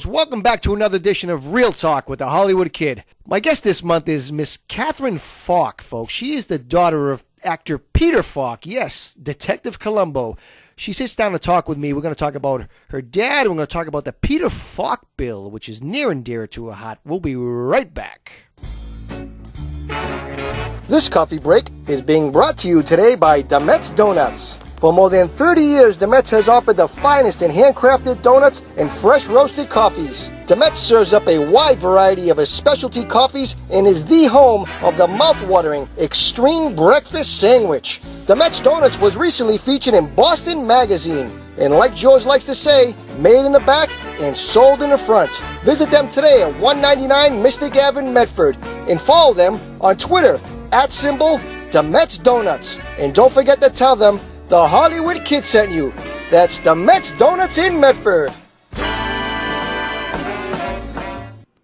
Welcome back to another edition of Real Talk with the Hollywood Kid. My guest this month is Miss Catherine Falk, folks. She is the daughter of actor Peter Falk. Yes, Detective Columbo. She sits down to talk with me. We're going to talk about her dad. We're going to talk about the Peter Falk Bill, which is near and dear to her heart. We'll be right back. This coffee break is being brought to you today by Demet's Donuts. For more than 30 years, Demet's has offered the finest in handcrafted donuts and fresh roasted coffees. Demet's serves up a wide variety of his specialty coffees and is the home of the mouth-watering Extreme Breakfast Sandwich. Demet's Donuts was recently featured in Boston Magazine. And like George likes to say, made in the back and sold in the front. Visit them today at 199 Mystic Avenue, Medford, and follow them on Twitter @Demet's Donuts. And don't forget to tell them the Hollywood Kid sent you. That's Demet's Donuts in Medford.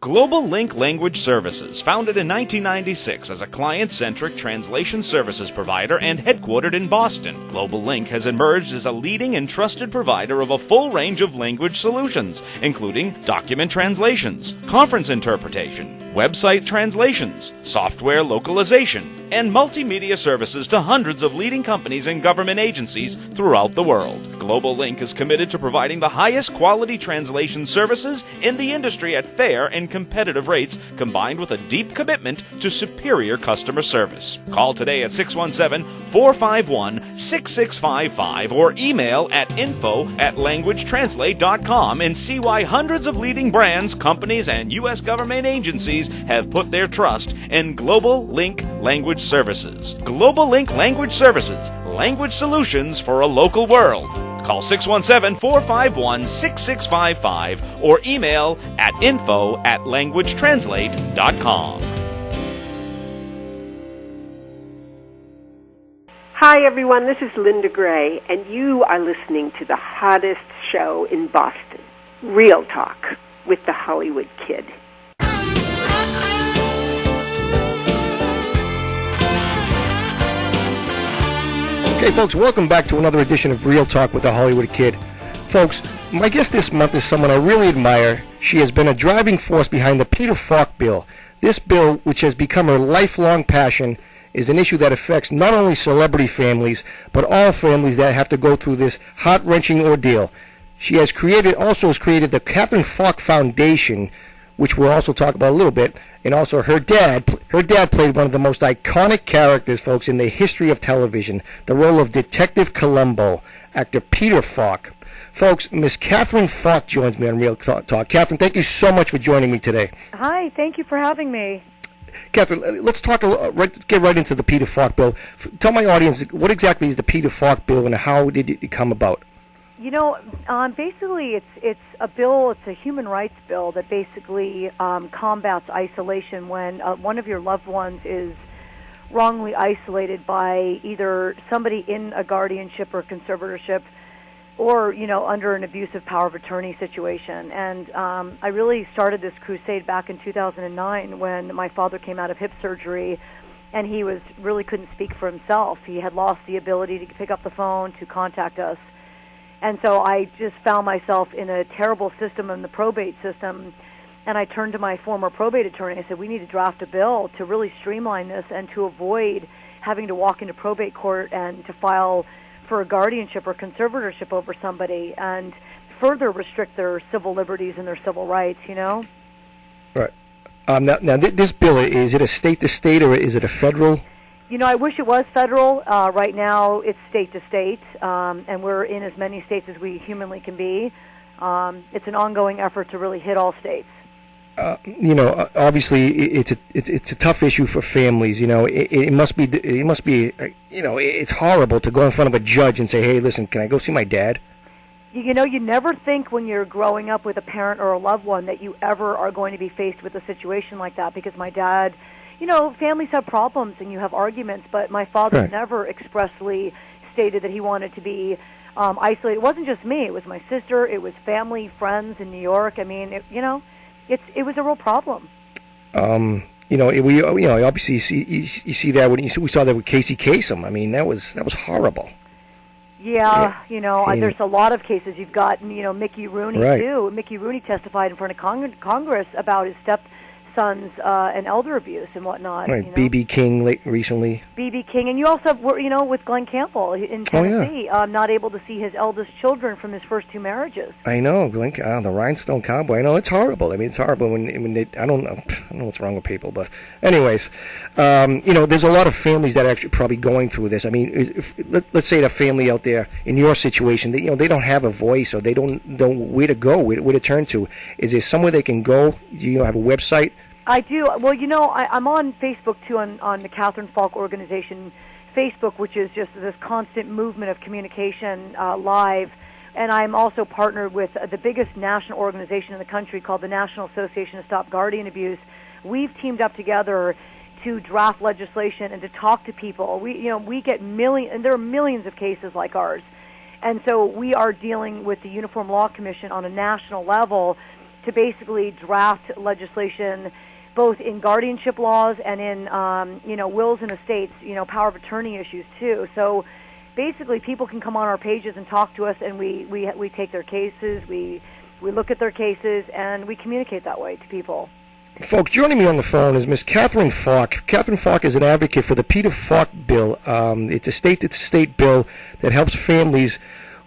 Global Link Language Services, founded in 1996 as a client-centric translation services provider and headquartered in Boston, Global Link has emerged as a leading and trusted provider of a full range of language solutions, including document translations, conference interpretation, website translations, software localization, and multimedia services to hundreds of leading companies and government agencies throughout the world. Global Link is committed to providing the highest quality translation services in the industry at fair and competitive rates, combined with a deep commitment to superior customer service. Call today at 617-451-6655 or email at info@languagetranslate.com and see why hundreds of leading brands, companies, and U.S. government agencies have put their trust in Global Link Language Services. Global Link Language Services, language solutions for a local world. Call 617-451-6655 or email at info@languagetranslate.com. Hi, everyone. This is Linda Gray, and you are listening to the hottest show in Boston, Real Talk with the Hollywood Kid. Okay, folks, welcome back to another edition of Real Talk with the Hollywood Kid. Folks, my guest this month is someone I really admire. She has been a driving force behind the Peter Falk Bill. This bill, which has become her lifelong passion, is an issue that affects not only celebrity families, but all families that have to go through this heart-wrenching ordeal. She has created the Catherine Falk Foundation, which we'll also talk about a little bit, and also her dad played one of the most iconic characters, folks, in the history of television, the role of Detective Columbo, actor Peter Falk. Folks, Miss Catherine Falk joins me on Real Talk. Catherine, thank you so much for joining me today. Hi, thank you for having me. Catherine, let's get right into the Peter Falk Bill. Tell my audience, what exactly is the Peter Falk Bill and how did it come about? You know, basically it's a bill, it's a human rights bill that basically combats isolation when one of your loved ones is wrongly isolated by either somebody in a guardianship or conservatorship or, you know, under an abusive power of attorney situation. And I really started this crusade back in 2009 when my father came out of hip surgery and he really couldn't speak for himself. He had lost the ability to pick up the phone, to contact us. And so I just found myself in a terrible system in the probate system, and I turned to my former probate attorney. I said, we need to draft a bill to really streamline this and to avoid having to walk into probate court and to file for a guardianship or conservatorship over somebody and further restrict their civil liberties and their civil rights, you know? Right. Now, this bill, is it a state-to-state or is it a federal? You know, I wish it was federal. Right now, it's state to state, and we're in as many states as we humanly can be. It's an ongoing effort to really hit all states. You know, obviously, it's a tough issue for families. You know, it must be. You know, it's horrible to go in front of a judge and say, "Hey, listen, can I go see my dad?" You know, you never think when you're growing up with a parent or a loved one that you ever are going to be faced with a situation like that. Because my dad. You know, families have problems and you have arguments, but my father never expressly stated that he wanted to be isolated. It wasn't just me; it was my sister, it was family, friends in New York. I mean, it was a real problem. You know, obviously you see that when we saw that with Casey Kasem. I mean, that was horrible. Yeah, there's a lot of cases. You've got, Mickey Rooney, too. Mickey Rooney testified in front of Congress about his stepson's and elder abuse and whatnot. Right, B.B. King recently. B.B. King. And you also have, with Glenn Campbell in Tennessee, not able to see his eldest children from his first two marriages. I know, Glenn, the Rhinestone Cowboy. I know, it's horrible. I mean, it's horrible when they, I don't know what's wrong with people, but anyways, there's a lot of families that are actually probably going through this. I mean, let's say a family out there in your situation, they don't have a voice, or they don't know where to go, where to turn to. Is there somewhere they can go? Do you have a website? I do. Well, I'm on Facebook, too, on the Catherine Falk Organization Facebook, which is just this constant movement of communication live. And I'm also partnered with the biggest national organization in the country called the National Association to Stop Guardian Abuse. We've teamed up together to draft legislation and to talk to people. We get millions, and there are millions of cases like ours. And so we are dealing with the Uniform Law Commission on a national level to basically draft legislation both in guardianship laws and in, wills and estates, power of attorney issues too. So basically people can come on our pages and talk to us, and we take their cases, we look at their cases, and we communicate that way to people. Folks, joining me on the phone is Miss Catherine Falk. Catherine Falk is an advocate for the Peter Falk Bill. It's a state bill that helps families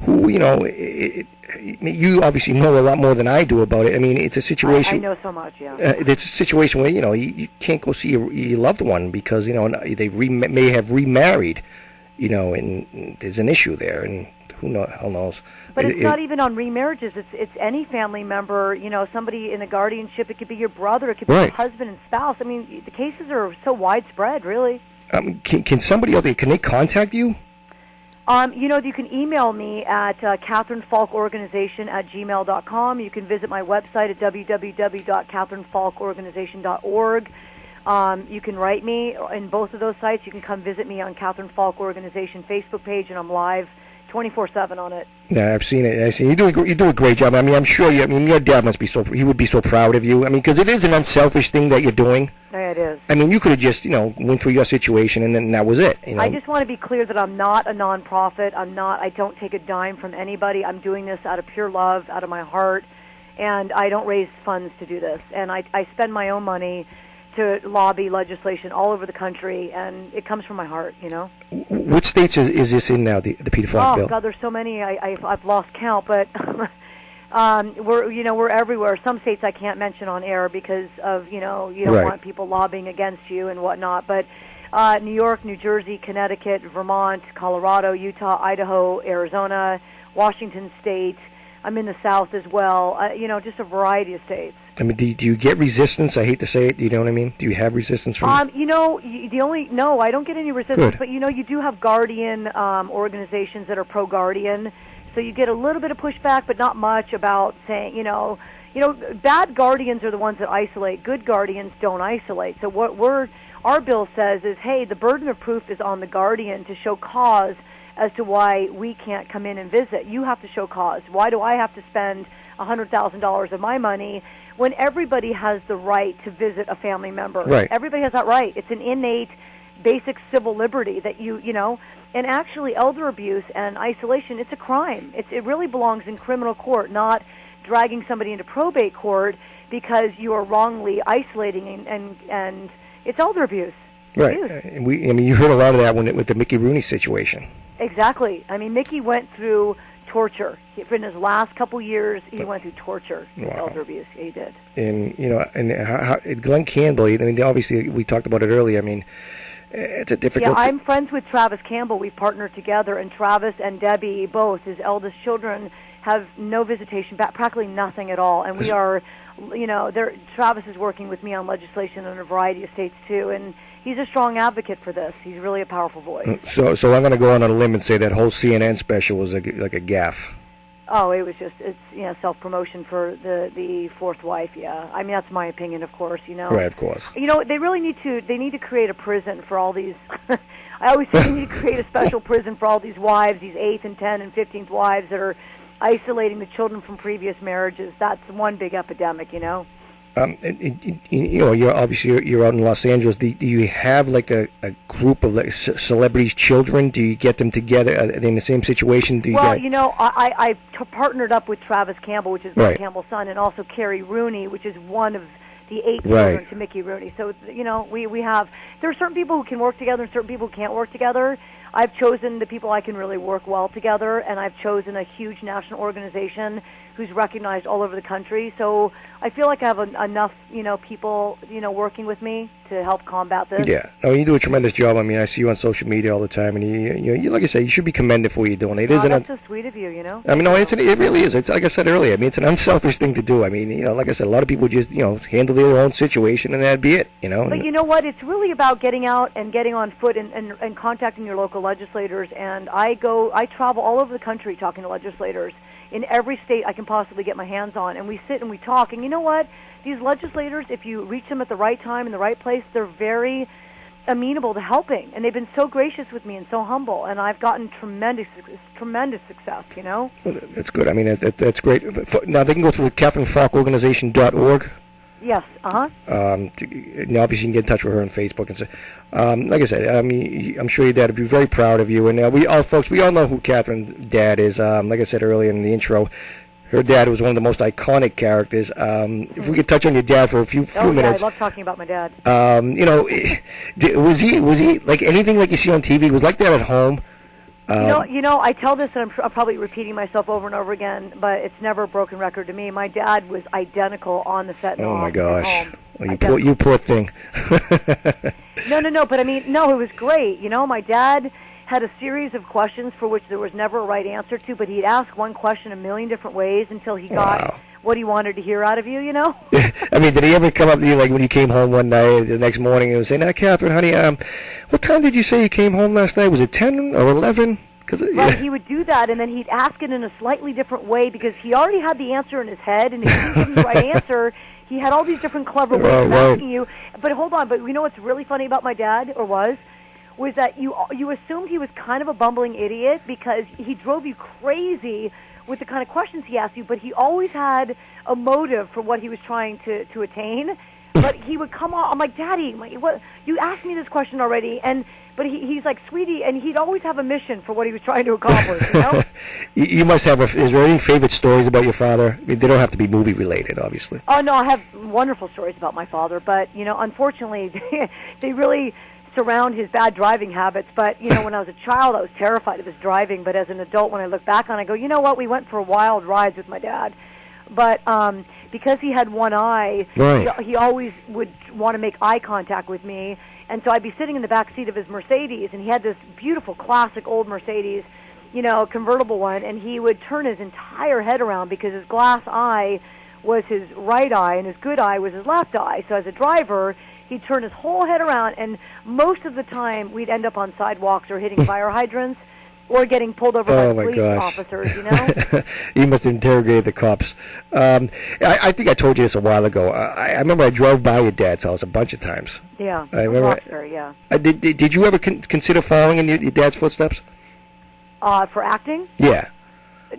who, you obviously know a lot more than I do about it. I mean, it's a situation. I know so much, yeah. It's a situation where, you can't go see your loved one because, they may have remarried, and there's an issue there, and who knows. But it's not even on remarriages. It's any family member, somebody in a guardianship. It could be your brother. It could be your husband and spouse. I mean, the cases are so widespread, really. Can somebody out there, can they contact you? You can email me at CatherineFalkOrganization@gmail.com. You can visit my website at www.catherinefalkorganization.org. You can write me in both of those sites. You can come visit me on Catherine Falk Organization Facebook page, and I'm live 24/7 on it. Yeah, I've seen it. You do a great job. I mean, I'm sure your dad must be he would be so proud of you. I mean, because it is an unselfish thing that you're doing. Yeah, it is. I mean, you could have just, went through your situation and then that was it. I just want to be clear that I'm not a nonprofit. I don't take a dime from anybody. I'm doing this out of pure love, out of my heart, and I don't raise funds to do this. And I spend my own money to lobby legislation all over the country, and it comes from my heart, What states is this in now, the Peter Falk Bill? Oh, God, there's so many. I've lost count, but we're everywhere. Some states I can't mention on air because of, you don't want people lobbying against you and whatnot. But New York, New Jersey, Connecticut, Vermont, Colorado, Utah, Idaho, Arizona, Washington State. I'm in the South as well. Just a variety of states. I mean, do you get resistance? I hate to say it. You know what I mean? Do you have resistance from? I don't get any resistance. Good. But you do have guardian organizations that are pro-guardian, so you get a little bit of pushback, but not much about saying, bad guardians are the ones that isolate. Good guardians don't isolate. So what our bill says is, hey, the burden of proof is on the guardian to show cause as to why we can't come in and visit. You have to show cause. Why do I have to spend $100,000 of my money when everybody has the right to visit a family member? Right. Everybody has that right. It's an innate, basic civil liberty that and actually elder abuse and isolation, it's a crime. It really belongs in criminal court, not dragging somebody into probate court because you are wrongly isolating and it's elder abuse. Right. And you heard a lot of that with the Mickey Rooney situation. Exactly. I mean, Mickey went through torture. In his last couple years, he went through torture, elder abuse. He did. And Glenn Campbell. I mean, obviously we talked about it earlier. I mean, it's a difficult. Yeah, I'm friends with Travis Campbell. We partnered together, and Travis and Debbie, both his eldest children, have no visitation back, practically nothing at all. And we are, Travis is working with me on legislation in a variety of states too, and he's a strong advocate for this. He's really a powerful voice. So I'm going to go on a limb and say that whole CNN special was like a gaffe. Oh, it's self-promotion for the fourth wife. Yeah, I mean that's my opinion, of course. Right, of course. They really need to create a prison for all these. I always say they need to create a special prison for all these wives, these 8th and 10th and 15th wives that are isolating the children from previous marriages. That's one big epidemic, You're obviously you're out in Los Angeles. Do you have like a group of like celebrities' children? Do you get them together? Are they in the same situation? I partnered up with Travis Campbell, which is Mike Campbell's son, and also Carrie Rooney, which is one of the 8 children to Mickey Rooney. So we have, there are certain people who can work together and certain people who can't work together. I've chosen the people I can really work well together, and I've chosen a huge national organization who's recognized all over the country. So I feel like I have enough, people, working with me to help combat this. Yeah. No, you do a tremendous job. I mean, I see you on social media all the time, and you like I said, you should be commended for what you're doing. That's so sweet of you, I mean, no, it really is. It's like I said earlier. I mean, it's an unselfish thing to do. I mean, like I said, a lot of people just, handle their own situation, and that'd be it, But you know what? It's really about getting out and getting on foot and contacting your local legislators. And I travel all over the country talking to legislators in every state I can possibly get my hands on, and we sit and we talk. And you know what? These legislators, if you reach them at the right time in the right place, they're very amenable to helping, and they've been so gracious with me and so humble, and I've gotten tremendous success, Well, that's good. I mean, that's great. Now, they can go to the CatherineFalkOrganization.org. Yes, Now, obviously, you can get in touch with her on Facebook and say, like I said, I mean, I'm sure your dad would be very proud of you. And we all know who Catherine's dad is. Like I said earlier in the intro, her dad was one of the most iconic characters. If we could touch on your dad for a few minutes. I love talking about my dad. Was he like anything like you see on TV? Was like that at home? I tell this, and I'm probably repeating myself over and over again, but it's never a broken record to me. My dad was identical on the set and oh my gosh! Well, you poor thing. No, but I mean, no, it was great. My dad had a series of questions for which there was never a right answer to, but he'd ask one question a million different ways until he got what he wanted to hear out of you, I mean, did he ever come up to you, like, when you came home one night, the next morning, and say, "Now, Catherine, honey, what time did you say you came home last night? Was it 10 or 11? Right, he would do that, and then he'd ask it in a slightly different way because he already had the answer in his head, and if he didn't give him the right answer, he had all these different clever ways of asking you. But hold on, but what's really funny about my dad, was that you assumed he was kind of a bumbling idiot because he drove you crazy with the kind of questions he asked you, but he always had a motive for what he was trying to attain. But he would come on, I'm like, Daddy, what? You asked me this question already, but he's like, sweetie, and he'd always have a mission for what he was trying to accomplish, You must have, is there any favorite stories about your father? I mean, they don't have to be movie related, obviously. Oh, no, I have wonderful stories about my father, but, unfortunately, they really surround his bad driving habits. But, when I was a child, I was terrified of his driving, but as an adult, when I look back on it, I go, you know what, we went for wild rides with my dad. But because he had one eye, he always would want to make eye contact with me. And so I'd be sitting in the back seat of his Mercedes, and he had this beautiful classic old Mercedes, convertible one, and he would turn his entire head around because his glass eye was his right eye and his good eye was his left eye. So as a driver, he'd turn his whole head around, and most of the time we'd end up on sidewalks or hitting fire hydrants or getting pulled over by police officers, You must interrogate the cops. I think I told you this a while ago. I remember I drove by your dad's house a bunch of times. Yeah, I remember. Yeah. Did you ever consider following in your dad's footsteps? For acting? Yeah.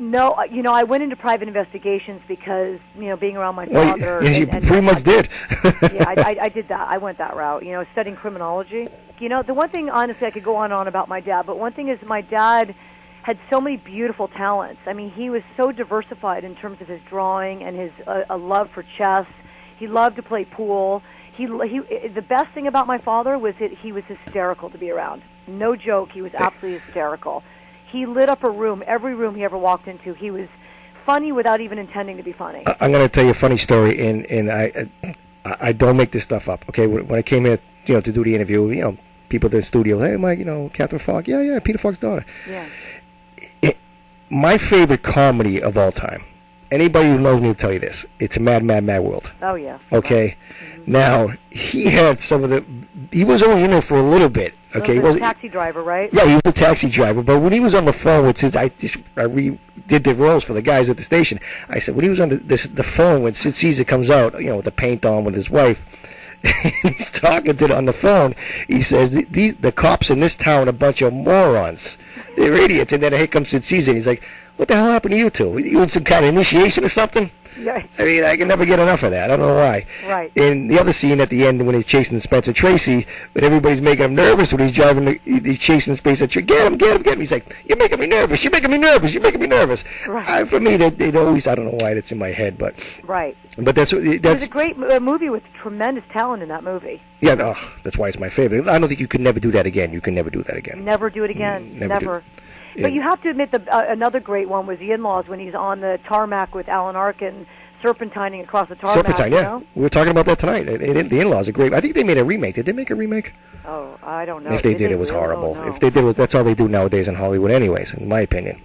No, I went into private investigations because, being around my father. Well, you pretty much did. Yeah, I did that. I went that route, studying criminology. The one thing, honestly, I could go on and on about my dad, but one thing is my dad had so many beautiful talents. I mean, he was so diversified in terms of his drawing and his a love for chess. He loved to play pool. The best thing about my father was that he was hysterical to be around. No joke, he was absolutely hysterical. He lit up a room, every room he ever walked into. He was funny without even intending to be funny. I'm going to tell you a funny story, and I don't make this stuff up. Okay, when I came here, to do the interview, people at the studio, hey, Mike, Catherine Falk, yeah, Peter Falk's daughter. Yeah. My favorite comedy of all time. Anybody who knows me will tell you this. It's a Mad, Mad, Mad World. Oh yeah. Okay. Mm-hmm. Now he had some of the. He was only in there for a little bit. Okay, he was a taxi driver, right? Yeah, he was a taxi driver. But when he was on the phone with Sid, I redid the roles for the guys at the station. I said when he was on the phone when Sid Caesar comes out, with the paint on with his wife, he's talking to on the phone. He says the cops in this town are a bunch of morons. They're idiots. And then here comes Sid Caesar. And he's like, what the hell happened to you two? You in some kind of initiation or something? Yeah. I mean, I can never get enough of that. I don't know why. Right. And the other scene at the end when he's chasing Spencer Tracy, but everybody's making him nervous when he's driving, he's chasing Spencer Tracy. Get him. He's like, you're making me nervous. You're making me nervous. Right. For me, they'd always, I don't know why that's in my head, but. Right. But that's It was a great movie with tremendous talent in that movie. Yeah, that's why it's my favorite. I don't think you could never do that again. You can never do that again. Never do it again. Never. Yeah. But you have to admit, another great one was The In-Laws when he's on the tarmac with Alan Arkin, serpentining across the tarmac. Serpentine, yeah. You know? We were talking about that tonight. The In-Laws are great. I think they made a remake. Did they make a remake? Oh, I don't know. If they did, it was really? horrible. Oh, no. If they did, that's all they do nowadays in Hollywood anyways, in my opinion.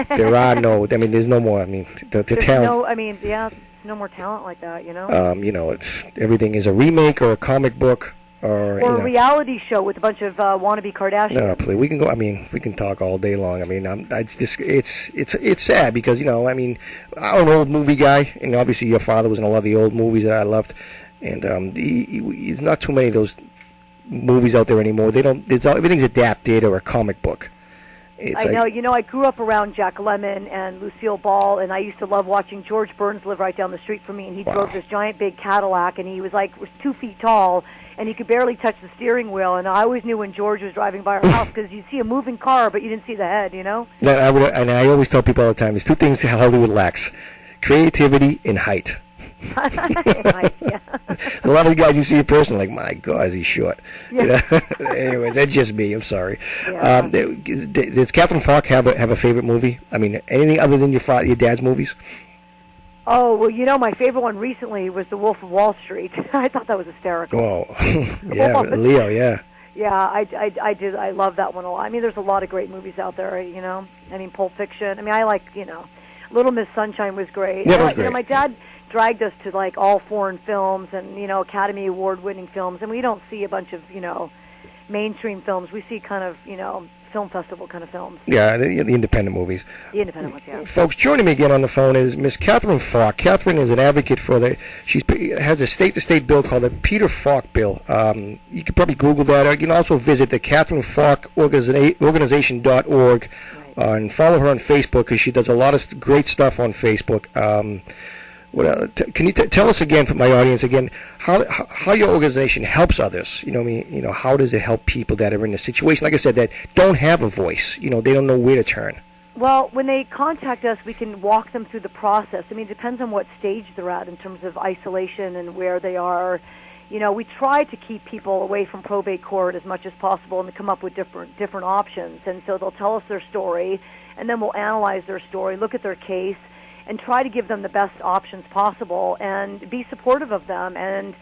There's no more, the talent. There's no more talent like that, you know? Everything is a remake or a comic book. Or a reality show with a bunch of wannabe Kardashians. No, please. We can go. We can talk all day long. It's sad because I'm an old movie guy, and obviously your father was in a lot of the old movies that I loved, and there's not too many of those movies out there anymore. Everything's adapted or a comic book. I know. I grew up around Jack Lemmon and Lucille Ball, and I used to love watching George Burns live right down the street from me, and he drove this giant big Cadillac, and he was 2 feet tall. And he could barely touch the steering wheel, and I always knew when George was driving by our house because you see a moving car, but you didn't see the head, you know? And I always tell people all the time, there's two things Hollywood lacks: creativity and height. Yeah. A lot of the guys you see in person, like, my God, is he short? Yeah. Anyways, that's just me. I'm sorry. Yeah. Does Catherine Falk have a favorite movie? Anything other than your dad's movies? Oh, well, my favorite one recently was The Wolf of Wall Street. I thought that was hysterical. Oh, yeah, Leo, yeah. Yeah, I did. I love that one a lot. There's a lot of great movies out there, Pulp Fiction. I like, Little Miss Sunshine was great. Yeah, it was great. My dad dragged us to, all foreign films and, Academy Award-winning films, and we don't see a bunch of, mainstream films. We see kind of, film festival kind of films. Yeah, the independent movies. The independent ones, yeah. Folks, joining me again on the phone is Miss Catherine Falk. Catherine is an advocate she has a state-to-state bill called the Peter Falk Bill. You can probably Google that, or you can also visit the Catherine Falk organization.org and follow her on Facebook because she does a lot of great stuff on Facebook. Can you tell us again, for my audience again, how your organization helps others? How does it help people that are in a situation, like I said, that don't have a voice? They don't know where to turn. Well, when they contact us, we can walk them through the process. It depends on what stage they're at in terms of isolation and where they are. We try to keep people away from probate court as much as possible and to come up with different options. And so they'll tell us their story, and then we'll analyze their story, look at their case, and try to give them the best options possible and be supportive of them and,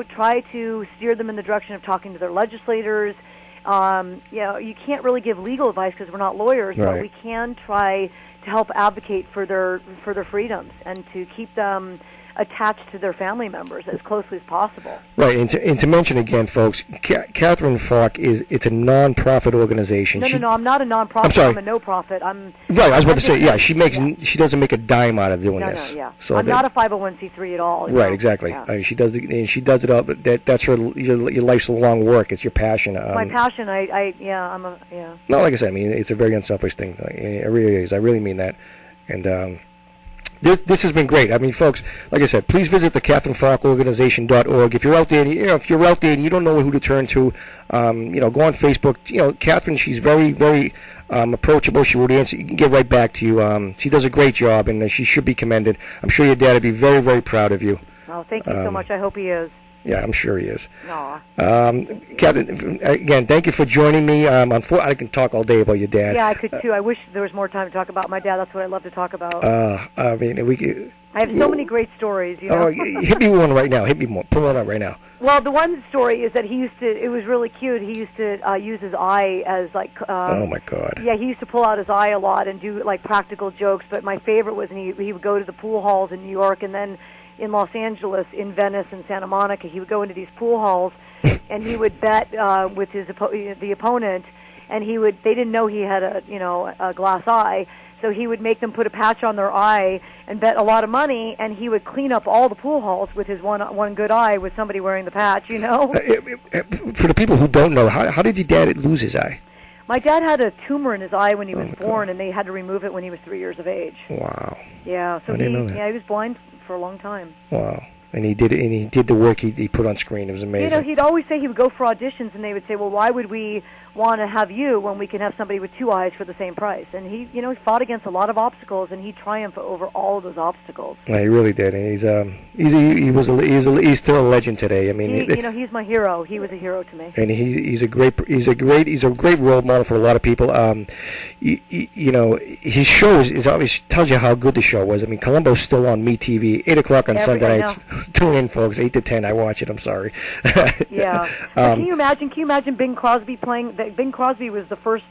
try to steer them in the direction of talking to their legislators. You can't really give legal advice because we're not lawyers, right. But we can try to help advocate for their freedoms and to keep them attached to their family members as closely as possible. Right, and to mention again, folks, Catherine Falk it's a non-profit organization. No, I'm not a non-profit. I'm sorry. I'm a no-profit. Right, I was about to say, yeah, she doesn't make a dime out of doing this. No, yeah. So I'm not a 501c3 at all. Right, exactly. Yeah. She does it all, but that's your life's long work. It's your passion. My passion. No, like I said, it's a very unselfish thing. It really is. I really mean that, and. This has been great. Folks, like I said, please visit the CatherineFalkOrganization.org. If you're out there, and you don't know who to turn to, go on Facebook. Catherine, she's very, very approachable. She will answer. You can get right back to you. She does a great job, and she should be commended. I'm sure your dad would be very, very proud of you. Oh, thank you so much. I hope he is. Yeah, I'm sure he is. Aw. Catherine, again, thank you for joining me. I can talk all day about your dad. Yeah, I could too. I wish there was more time to talk about my dad. That's what I love to talk about. We could. I have so many great stories. Oh, hit me one right now. Hit me one. Pull one up right now. Well, the one story is that he used to. It was really cute. He used to use his eye as oh my God. Yeah, he used to pull out his eye a lot and do practical jokes. But my favorite was he would go to the pool halls in New York and then in Los Angeles, in Venice, and Santa Monica. He would go into these pool halls and he would bet with the opponent, and they didn't know he had a glass eye. So he would make them put a patch on their eye and bet a lot of money, and he would clean up all the pool halls with his one good eye with somebody wearing the patch, For the people who don't know, how did your dad lose his eye? My dad had a tumor in his eye when he was born, and they had to remove it when he was 3 years of age. Wow. Yeah, so I didn't know that. he was blind for a long time. Wow. And he did the work he put on screen. It was amazing. You know, he'd always say he would go for auditions, and they would say, well, why would we want to have you when we can have somebody with 2 eyes for the same price? And he fought against a lot of obstacles, and he triumphed over all of those obstacles. Yeah, he really did, and he's still a legend today. I mean, he's my hero. He was a hero to me. And he's a great role model for a lot of people. His shows obviously tells you how good the show was. I mean, Columbo's still on MeTV, 8 o'clock on Sunday nights. Tune in, folks. 8 to 10. I watch it. I'm sorry. Yeah. Can you imagine Bing Crosby playing? Bing Crosby was the first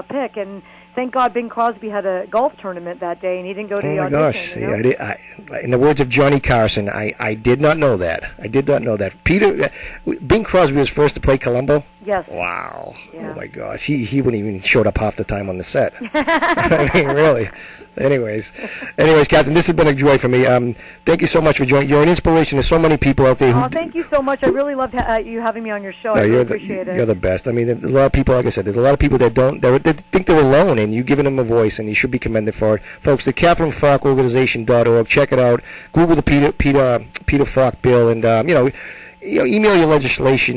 pick, and thank God Bing Crosby had a golf tournament that day, and he didn't go to the audition. Oh my gosh! See, in the words of Johnny Carson, I did not know that. I did not know that. Bing Crosby was first to play Columbo. Yes. Wow. Yeah. Oh my gosh. He wouldn't even showed up half the time on the set. I mean, really. Anyways, Catherine, this has been a joy for me. Thank you so much for joining. You're an inspiration to so many people out there. Thank you so much. I really loved you having me on your show. I really appreciate it. You're the best. I mean, a lot of people, like I said, there's a lot of people that think they're alone, and you've given them a voice, and you should be commended for it. Folks, the CatherineFalkOrganization.org. Check it out. Google the Peter Falk Bill, and email your legislators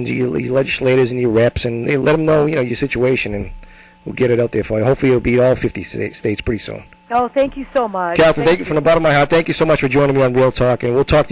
and your reps, and let them know your situation, and we'll get it out there for you. Hopefully, it'll be all 50 states pretty soon. Oh, thank you so much. Catherine, thank you from the bottom of my heart. Thank you so much for joining me on Real Talk, and we'll talk to you.